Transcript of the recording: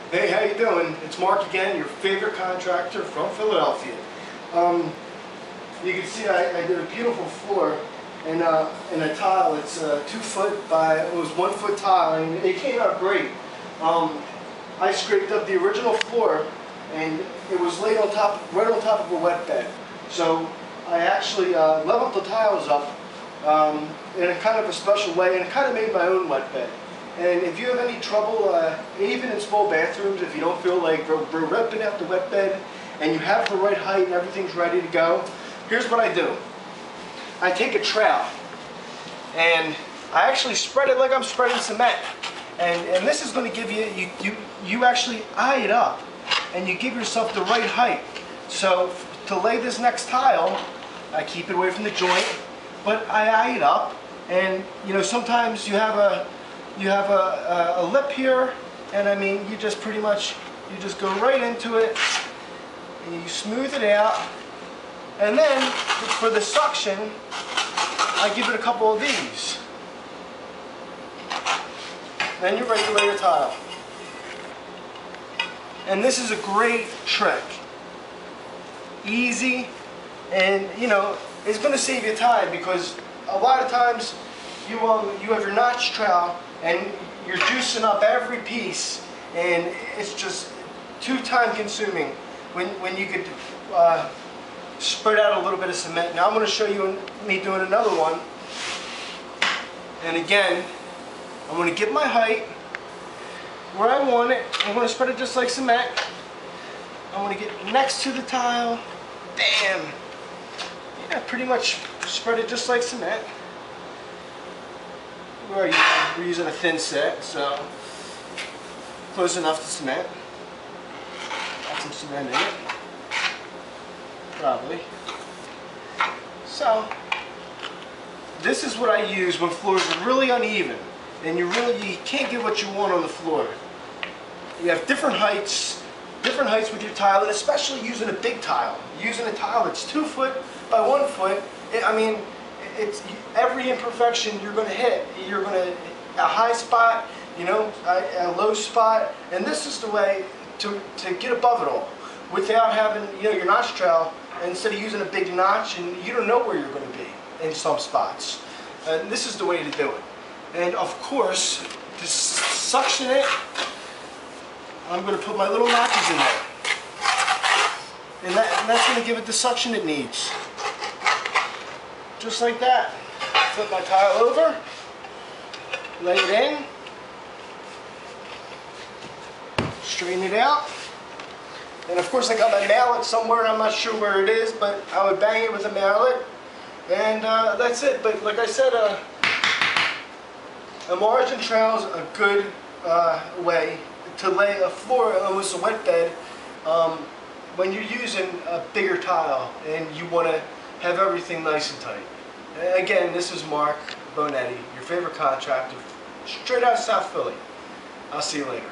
Hey, how you doing? It's Mark again, your favorite contractor from Philadelphia. You can see I did a beautiful floor in a tile. It's 2 foot by, it was 1 foot tile, and it came out great. I scraped up the original floor, and it was laid on top, right on top of a wet bed. So I actually leveled the tiles up in a kind of a special way, and it kind of made my own wet bed. And if you have any trouble, even in small bathrooms, if you don't feel like ripping out the wet bed and you have the right height and everything's ready to go, here's what I do. I take a trowel and I actually spread it like I'm spreading cement. And this is going to give you actually eye it up and you give yourself the right height. So to lay this next tile, I keep it away from the joint, but I eye it up. And you know, sometimes you have a lip here, and I mean, you just pretty much, you just go right into it, and you smooth it out, and then for the suction, I give it a couple of these. Then you're ready to lay your tile. And this is a great trick. Easy, and you know, it's going to save you time, because a lot of times you have your notch trowel and you're juicing up every piece, and it's just too time consuming when you could spread out a little bit of cement. Now I'm going to show you me doing another one, and again I'm going to get my height where I want it. I'm going to spread it just like cement. I'm going to get next to the tile. Bam! Yeah, pretty much spread it just like cement. We're using a thin set, so close enough to cement. Got some cement in it, probably. So this is what I use when floors are really uneven and you can't get what you want on the floor. You have different heights with your tile, and especially using a big tile. Using a tile that's 2 foot by 1 foot. I mean, it's every imperfection you're going to hit. You're going to a high spot, you know, a low spot, and this is the way to get above it all without having, you know, your notch trowel. Instead of using a big notch, and you don't know where you're going to be in some spots. And this is the way to do it. And of course, to suction it, I'm going to put my little notches in there, and that's going to give it the suction it needs. Just like that. Flip my tile over, lay it in, straighten it out, and of course I got my mallet somewhere. I'm not sure where it is, but I would bang it with a mallet, and that's it. But like I said, a margin trowel is a good way to lay a floor with a wet bed when you're using a bigger tile and you want to have everything nice and tight. Again, this is Mark Bonetti, your favorite contractor, straight out of South Philly. I'll see you later.